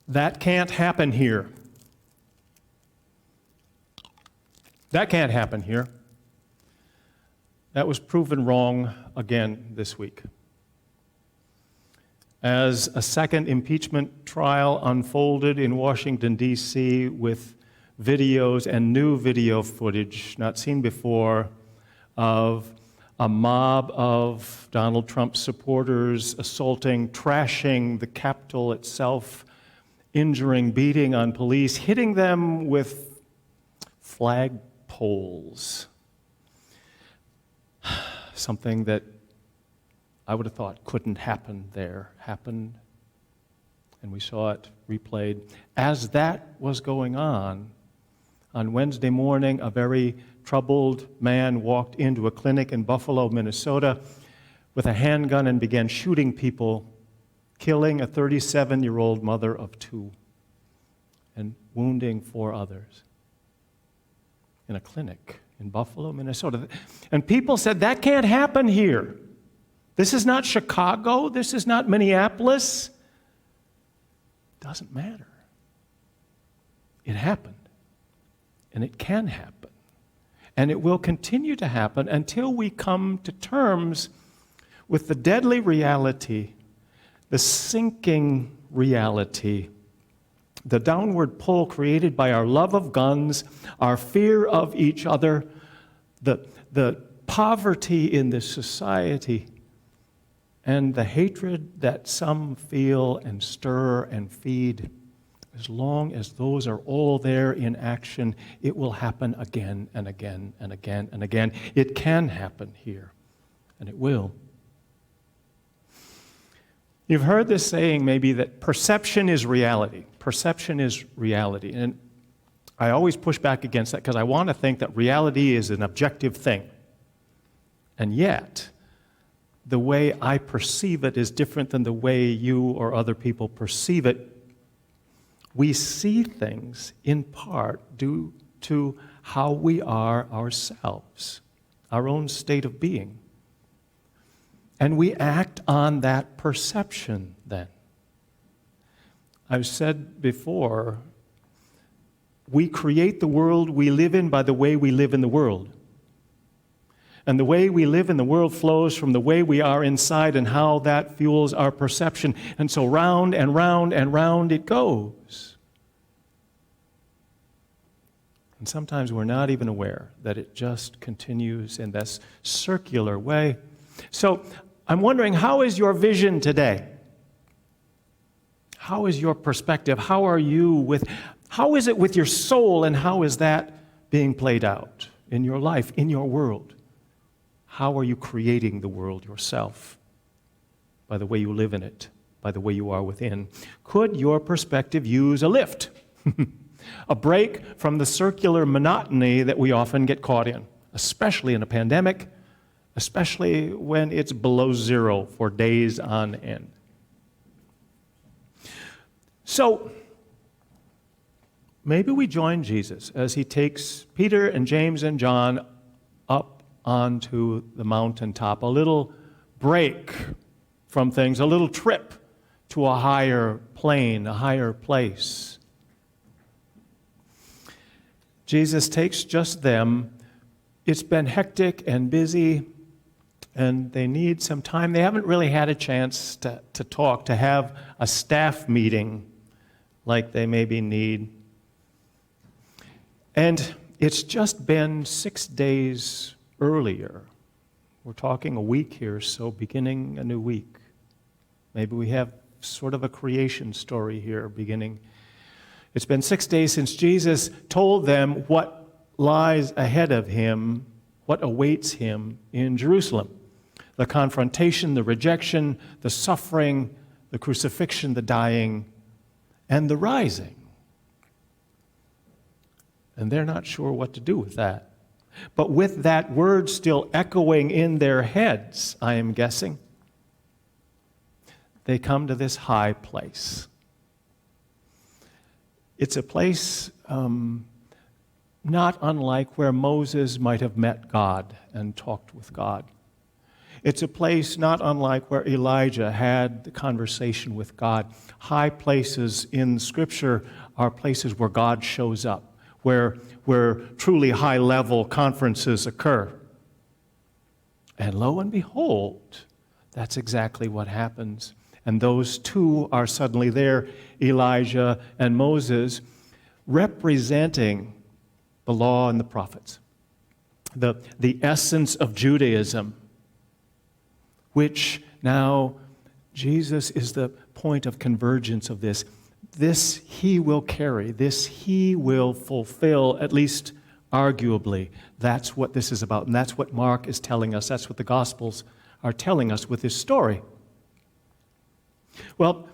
That can't happen here. That can't happen here. That was proven wrong again this week. As a second impeachment trial unfolded in Washington, D.C., with videos and new video footage not seen before of a mob of Donald Trump supporters assaulting, trashing the Capitol itself, injuring, beating on police, hitting them with flagpoles. Something that I would have thought couldn't happen there happened, and we saw it replayed. As that was going on Wednesday morning, a very troubled man walked into a clinic in Buffalo, Minnesota, with a handgun and began shooting people, killing a 37-year-old mother of two and wounding 4 others in a clinic in Buffalo, Minnesota. And people said, that can't happen here. This is not Chicago. This is not Minneapolis. Doesn't matter. It happened. And it can happen. And it will continue to happen until we come to terms with the deadly reality, the sinking reality, the downward pull created by our love of guns, our fear of each other, the poverty in this society, and the hatred that some feel and stir and feed. As long as those are all there in action, it will happen again and again and again and again. It can happen here, and it will. You've heard this saying maybe that perception is reality. Perception is reality. And I always push back against that because I want to think that reality is an objective thing. And yet, the way I perceive it is different than the way you or other people perceive it. We see things in part due to how we are ourselves, our own state of being. And we act on that perception then. I've said before, we create the world we live in by the way we live in the world. And the way we live in the world flows from the way we are inside and how that fuels our perception. And so round and round and round it goes. And sometimes we're not even aware that it just continues in this circular way. So I'm wondering, how is your vision today? How is your perspective? How is it with your soul, and how is that being played out in your life, in your world? How are you creating the world yourself? By the way you live in it, by the way you are within. Could your perspective use a lift? A break from the circular monotony that we often get caught in, especially in a pandemic, especially when it's below zero for days on end. So, maybe we join Jesus as he takes Peter and James and John up onto the mountaintop, a little break from things, a little trip to a higher plane, a higher place. Jesus takes just them. It's been hectic and busy, and they need some time. They haven't really had a chance to talk, to have a staff meeting like they maybe need. And it's just been 6 days earlier. We're talking a week here, so beginning a new week. Maybe we have sort of a creation story here beginning. It's been 6 days since Jesus told them what lies ahead of him, what awaits him in Jerusalem. The confrontation, the rejection, the suffering, the crucifixion, the dying, and the rising. And they're not sure what to do with that. But with that word still echoing in their heads, I am guessing, they come to this high place. It's a place not unlike where Moses might have met God and talked with God. It's a place not unlike where Elijah had the conversation with God. High places in Scripture are places where God shows up, where truly high-level conferences occur. And lo and behold, that's exactly what happens. And those two are suddenly there, Elijah and Moses, representing the law and the prophets, the essence of Judaism, which now Jesus is the point of convergence of this. This he will carry, this he will fulfill, at least arguably. That's what this is about, and that's what Mark is telling us. That's what the Gospels are telling us with this story. Well,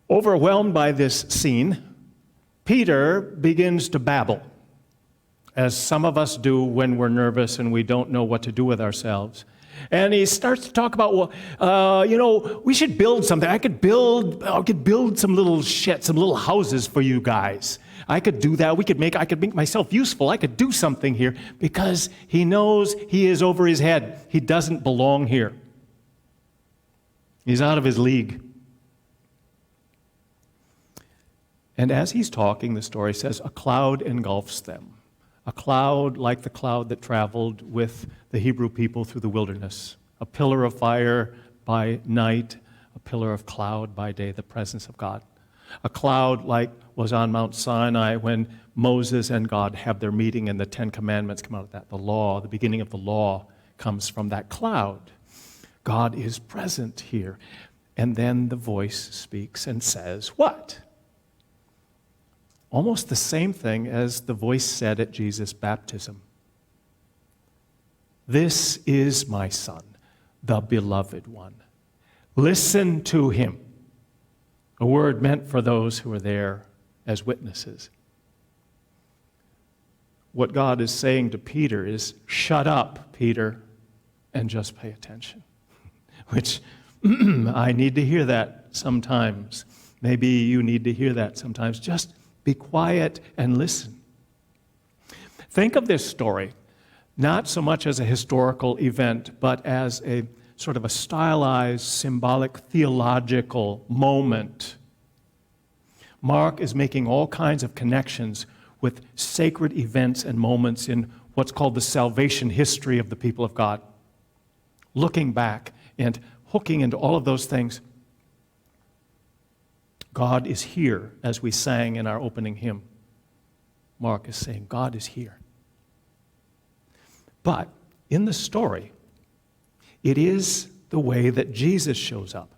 overwhelmed by this scene, Peter begins to babble, as some of us do when we're nervous and we don't know what to do with ourselves. And he starts to talk about, we should build something. I could build some little sheds, some little houses for you guys. I could do that. I could make myself useful. I could do something here, because he knows he is over his head. He doesn't belong here. He's out of his league. And as he's talking, the story says, a cloud engulfs them. A cloud like the cloud that traveled with the Hebrew people through the wilderness. A pillar of fire by night, a pillar of cloud by day, the presence of God. A cloud like was on Mount Sinai when Moses and God have their meeting and the Ten Commandments come out of that. The law, the beginning of the law comes from that cloud. God is present here. And then the voice speaks and says, what? Almost the same thing as the voice said at Jesus' baptism. This is my Son, the beloved one. Listen to him. A word meant for those who are there as witnesses. What God is saying to Peter is, shut up, Peter, and just pay attention. Which, I need to hear that sometimes. Maybe you need to hear that sometimes. Just be quiet and listen. Think of this story not so much as a historical event, but as a sort of a stylized, symbolic, theological moment. Mark is making all kinds of connections with sacred events and moments in what's called the salvation history of the people of God. Looking back and hooking into all of those things. God is here, as we sang in our opening hymn. Mark is saying, God is here. But in the story, it is the way that Jesus shows up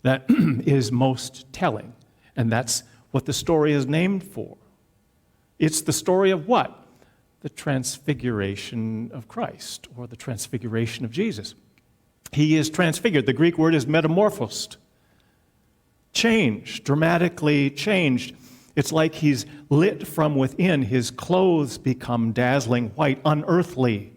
that is most telling. And that's what the story is named for. It's the story of what? The transfiguration of Christ, or the transfiguration of Jesus. He is transfigured. The Greek word is metamorphosed. Changed, dramatically changed. It's like he's lit from within. His clothes become dazzling white, unearthly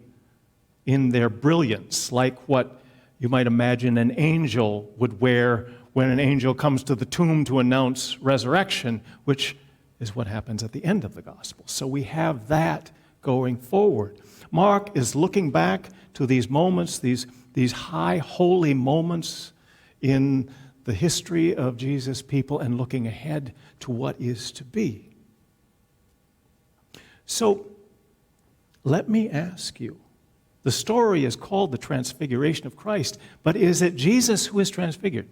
in their brilliance, like what you might imagine an angel would wear when an angel comes to the tomb to announce resurrection, which is what happens at the end of the gospel. So we have that going forward. Mark is looking back to these moments, these high, holy moments in the history of Jesus' people, and looking ahead to what is to be. So, let me ask you, the story is called the Transfiguration of Christ, but is it Jesus who is transfigured?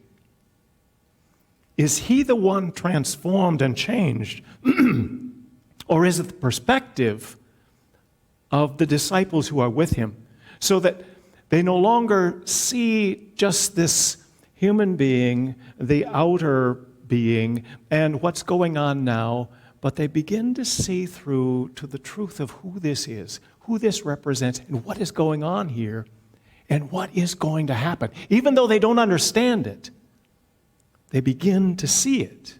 Is he the one transformed and changed? Or is it the perspective of the disciples who are with him, so that they no longer see just this human being, the outer being, and what's going on now, but they begin to see through to the truth of who this is, who this represents, and what is going on here, and what is going to happen. Even though they don't understand it, they begin to see it.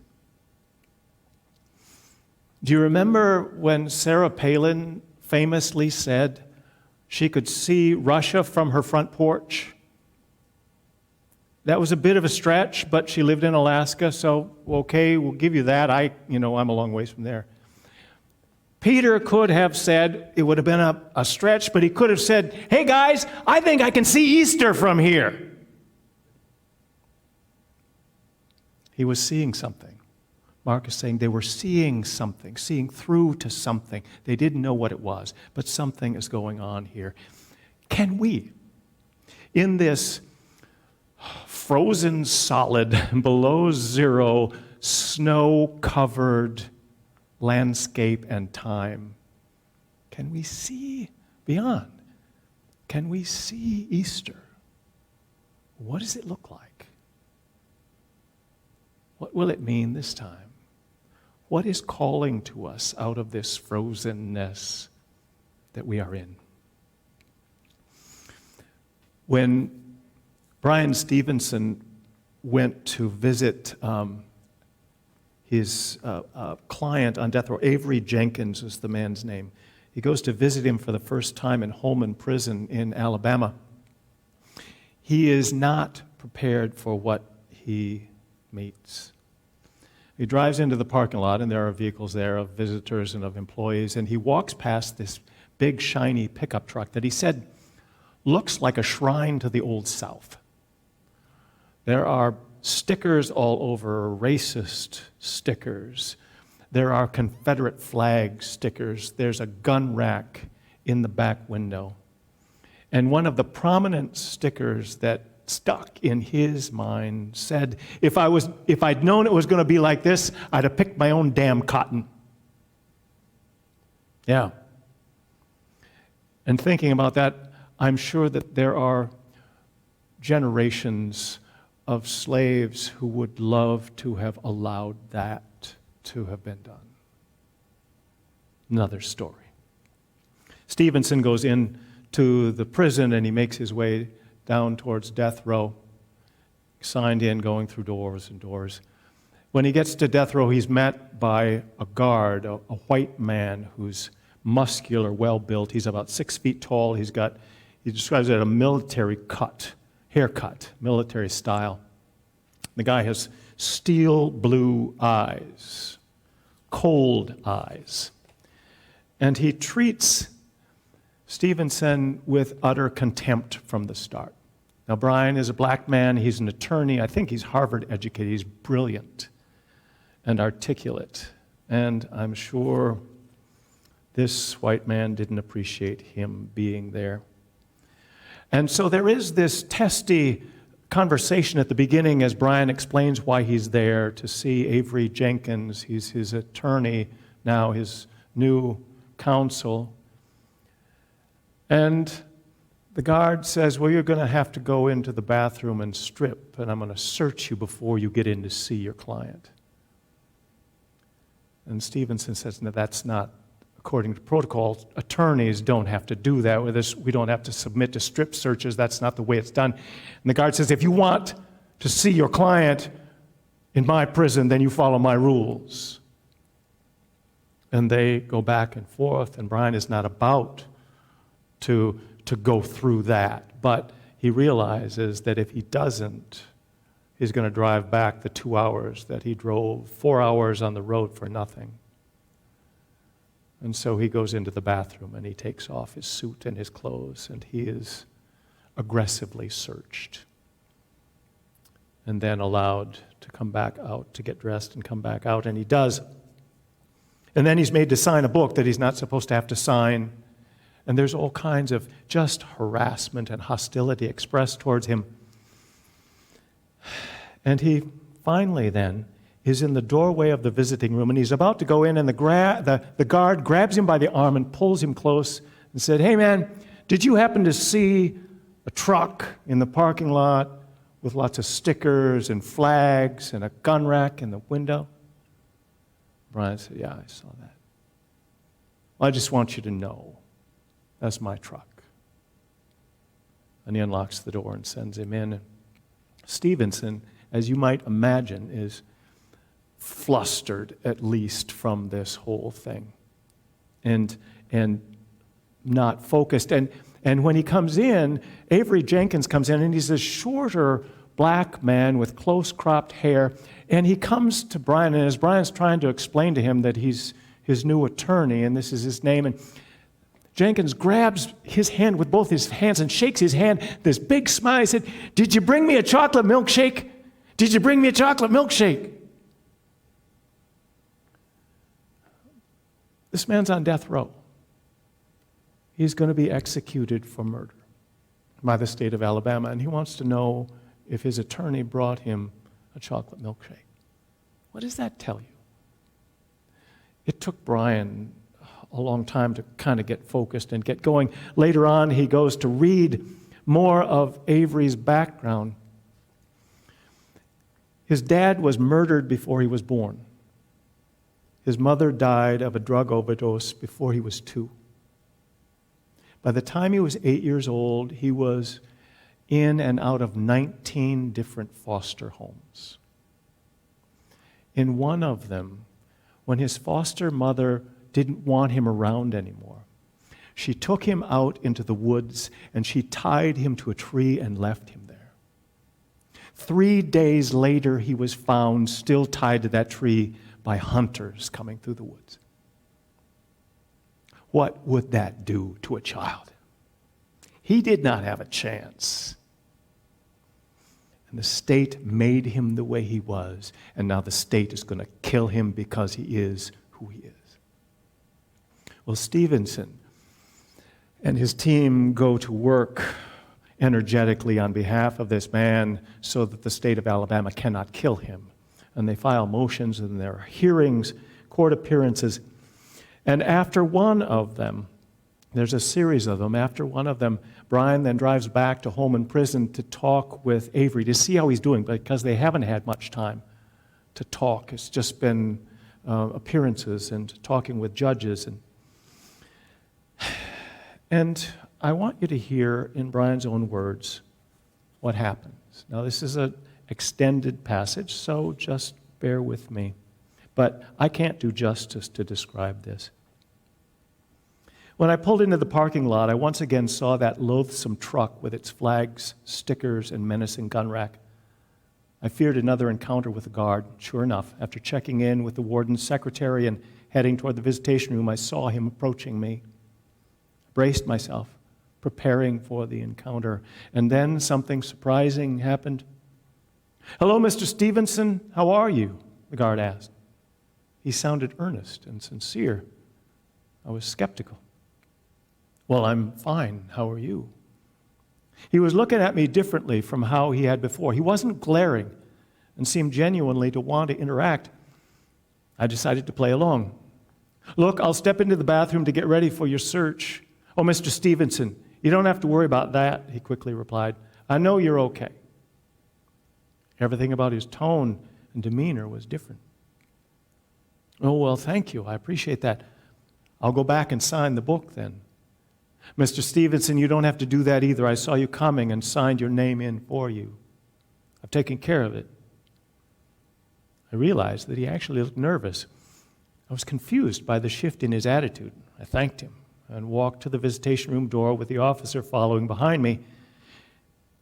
Do you remember when Sarah Palin famously said she could see Russia from her front porch? That was a bit of a stretch, but she lived in Alaska, so okay, we'll give you that. I'm a long ways from there. Peter could have said, it would have been a stretch, but he could have said, hey guys, I think I can see Easter from here. He was seeing something. Mark is saying they were seeing something, seeing through to something. They didn't know what it was, but something is going on here. Can we, in this frozen solid, below zero, snow-covered landscape and time, can we see beyond? Can we see Easter? What does it look like? What will it mean this time? What is calling to us out of this frozenness that we are in? When Brian Stevenson went to visit his client on death row, Avery Jenkins is the man's name. He goes to visit him for the first time in Holman Prison in Alabama. He is not prepared for what he meets. He drives into the parking lot, and there are vehicles there of visitors and of employees, and he walks past this big, shiny pickup truck that he said looks like a shrine to the Old South. There are stickers all over, racist stickers. There are Confederate flag stickers. There's a gun rack in the back window. And one of the prominent stickers that stuck in his mind said, if I'd known it was going to be like this, I'd have picked my own damn cotton. Yeah. And thinking about that, I'm sure that there are generations of slaves who would love to have allowed that to have been done. Another story. Stevenson goes into the prison and he makes his way down towards death row, signed in, going through doors and doors. When he gets to death row, he's met by a guard, a white man who's muscular, well-built. He's about 6 feet tall. He describes it as a military haircut, military style. The guy has steel blue eyes, cold eyes. And he treats Stevenson with utter contempt from the start. Now, Brian is a black man. He's an attorney. I think he's Harvard educated. He's brilliant and articulate. And I'm sure this white man didn't appreciate him being there. And so there is this testy conversation at the beginning as Brian explains why he's there to see Avery Jenkins. He's his attorney now, his new counsel. And the guard says, well, you're going to have to go into the bathroom and strip, and I'm going to search you before you get in to see your client. And Stevenson says, no, that's not according to protocol. Attorneys don't have to do that with us. We don't have to submit to strip searches. That's not the way it's done. And the guard says, if you want to see your client in my prison, then you follow my rules. And they go back and forth, and Brian is not about to go through that. But he realizes that if he doesn't, he's going to drive back the 2 hours that he drove, 4 hours on the road for nothing. And so he goes into the bathroom and he takes off his suit and his clothes, and he is aggressively searched and then allowed to come back out, to get dressed and come back out, and he does. And then he's made to sign a book that he's not supposed to have to sign. And there's all kinds of just harassment and hostility expressed towards him. And he finally then is in the doorway of the visiting room, and he's about to go in, and the guard grabs him by the arm and pulls him close and said, hey man, did you happen to see a truck in the parking lot with lots of stickers and flags and a gun rack in the window? Brian said, yeah, I saw that. Well, I just want you to know, that's my truck. And he unlocks the door and sends him in. Stevenson, as you might imagine, is flustered, at least, from this whole thing, and not focused. And when he comes in, Avery Jenkins comes in, and he's a shorter black man with close cropped hair, and he comes to Brian, and as Brian's trying to explain to him that he's his new attorney, and this is his name. And Jenkins grabs his hand with both his hands and shakes his hand. This big smile. He said, "Did you bring me a chocolate milkshake? Did you bring me a chocolate milkshake?" This man's on death row. He's going to be executed for murder by the state of Alabama, and he wants to know if his attorney brought him a chocolate milkshake. What does that tell you? It took Brian a long time to kind of get focused and get going. Later on, he goes to read more of Avery's background. His dad was murdered before he was born. His mother died of a drug overdose before he was 2. By the time he was 8 years old, he was in and out of 19 different foster homes. In one of them, when his foster mother didn't want him around anymore, she took him out into the woods and she tied him to a tree and left him there. 3 days later, he was found still tied to that tree by hunters coming through the woods. What would that do to a child? He did not have a chance. And the state made him the way he was, and now the state is going to kill him because he is who he is. Well, Stevenson and his team go to work energetically on behalf of this man so that the state of Alabama cannot kill him. And they file motions, and there are hearings, court appearances. And after one of them, there's a series of them, after one of them, Brian then drives back to Holman Prison to talk with Avery to see how he's doing, because they haven't had much time to talk. It's just been appearances and talking with judges. And I want you to hear in Brian's own words what happens. Now, this is an extended passage, so just bear with me. But I can't do justice to describe this. When I pulled into the parking lot, I once again saw that loathsome truck with its flags, stickers, and menacing gun rack. I feared another encounter with the guard. Sure enough, after checking in with the warden's secretary and heading toward the visitation room, I saw him approaching me. I braced myself, preparing for the encounter. And then something surprising happened. "Hello, Mr. Stevenson. How are you?" the guard asked. He sounded earnest and sincere. I was skeptical. "Well, I'm fine. How are you?" He was looking at me differently from how he had before. He wasn't glaring and seemed genuinely to want to interact. I decided to play along. "Look, I'll step into the bathroom to get ready for your search." "Oh, Mr. Stevenson, you don't have to worry about that," he quickly replied. "I know you're okay." Everything about his tone and demeanor was different. "Oh, well, thank you. I appreciate that. I'll go back and sign the book then." "Mr. Stevenson, you don't have to do that either. I saw you coming and signed your name in for you. I've taken care of it." I realized that he actually looked nervous. I was confused by the shift in his attitude. I thanked him and walked to the visitation room door with the officer following behind me.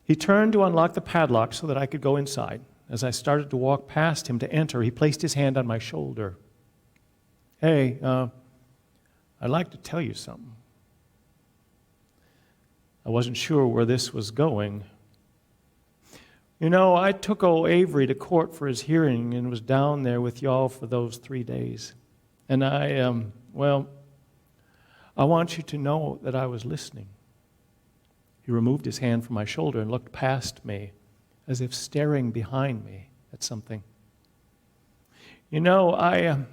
He turned to unlock the padlock so that I could go inside. As I started to walk past him to enter, he placed his hand on my shoulder. "Hey, I'd like to tell you something." I wasn't sure where this was going. "You know, I took old Avery to court for his hearing and was down there with y'all for those 3 days. And I want you to know that I was listening." He removed his hand from my shoulder and looked past me, as if staring behind me at something. "You know, I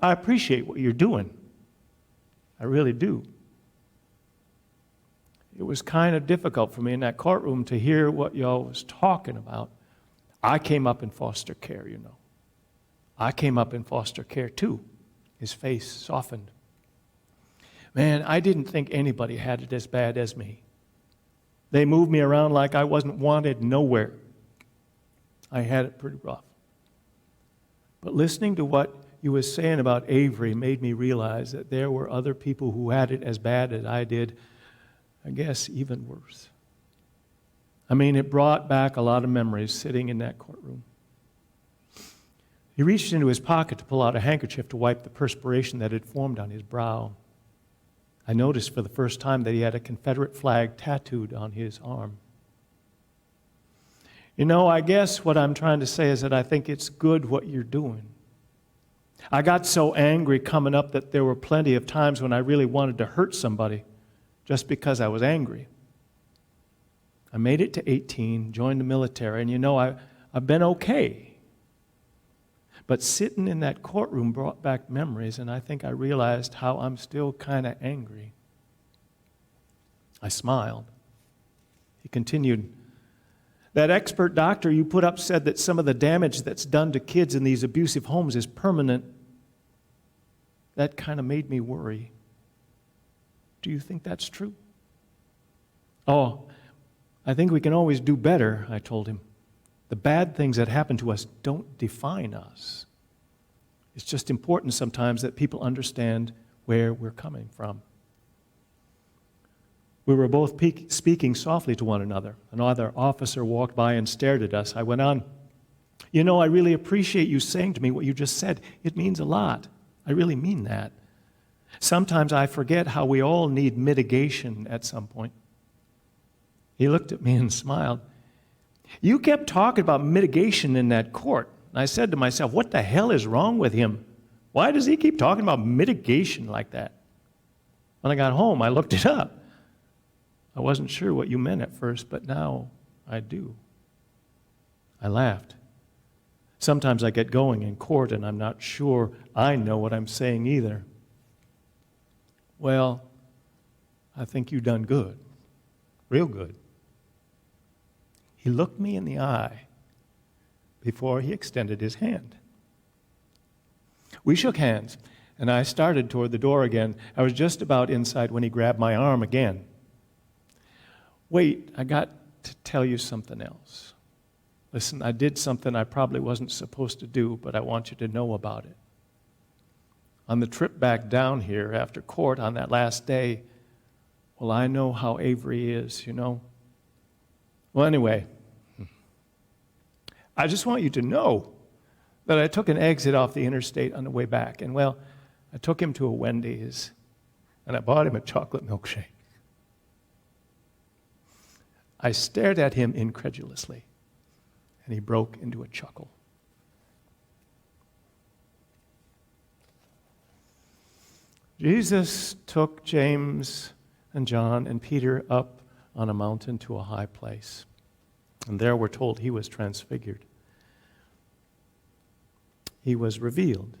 appreciate what you're doing. I really do. It was kind of difficult for me in that courtroom to hear what y'all was talking about. I came up in foster care, you know. I came up in foster care too." His face softened. "Man, I didn't think anybody had it as bad as me. They moved me around like I wasn't wanted nowhere. I had it pretty rough. But listening to what you were saying about Avery made me realize that there were other people who had it as bad as I did, I guess even worse." I mean, it brought back a lot of memories sitting in that courtroom. He reached into his pocket to pull out a handkerchief to wipe the perspiration that had formed on his brow. I noticed for the first time that he had a Confederate flag tattooed on his arm. You know, I guess what I'm trying to say is that I think it's good what you're doing. I got so angry coming up that there were plenty of times when I really wanted to hurt somebody just because I was angry. I made it to 18, joined the military, and you know, I've been okay. But sitting in that courtroom brought back memories, and I think I realized how I'm still kind of angry. I smiled. He continued, "That expert doctor you put up said that some of the damage that's done to kids in these abusive homes is permanent. That kind of made me worry. Do you think that's true?" "Oh, I think we can always do better," I told him. "The bad things that happen to us don't define us. It's just important sometimes that people understand where we're coming from." We were both speaking softly to one another. Another officer walked by and stared at us. I went on, "You know, I really appreciate you saying to me what you just said. It means a lot. I really mean that. Sometimes I forget how we all need mitigation at some point." He looked at me and smiled. "You kept talking about mitigation in that court. And I said to myself, what the hell is wrong with him? Why does he keep talking about mitigation like that?" When I got home, I looked it up. I wasn't sure what you meant at first, but now I do. I laughed. Sometimes I get going in court and I'm not sure I know what I'm saying either. "Well, I think you've done good. Real good." He looked me in the eye before he extended his hand. We shook hands, and I started toward the door again. I was just about inside when he grabbed my arm again. "Wait, I got to tell you something else. Listen, I did something I probably wasn't supposed to do, but I want you to know about it. On the trip back down here after court on that last day, well, I know how Avery is, you know. Well, anyway, I just want you to know that I took an exit off the interstate on the way back. And, well, I took him to a Wendy's, and I bought him a chocolate milkshake." I stared at him incredulously, and he broke into a chuckle. Jesus took James and John and Peter up on a mountain to a high place. And there we're told he was transfigured. He was revealed.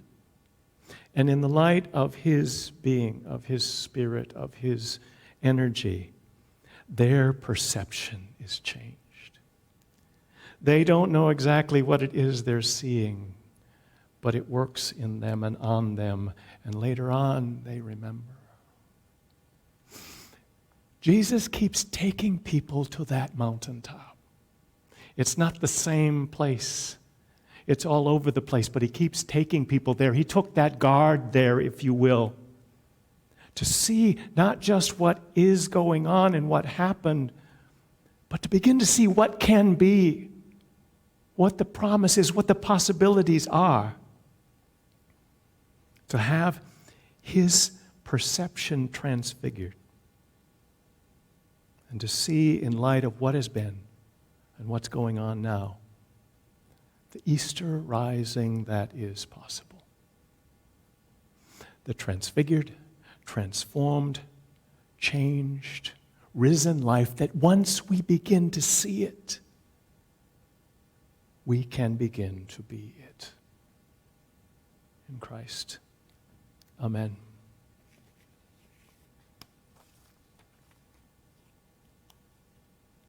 And in the light of his being, of his spirit, of his energy, their perception is changed. They don't know exactly what it is they're seeing, but it works in them and on them, and later on they remember. Jesus keeps taking people to that mountaintop. It's not the same place. It's all over the place, but he keeps taking people there. He took that guard there, if you will, to see not just what is going on and what happened, but to begin to see what can be, what the promise is, what the possibilities are. To have his perception transfigured. And to see in light of what has been and what's going on now, the Easter rising that is possible. The transfigured, transformed, changed, risen life that once we begin to see it, we can begin to be it. In Christ. Amen.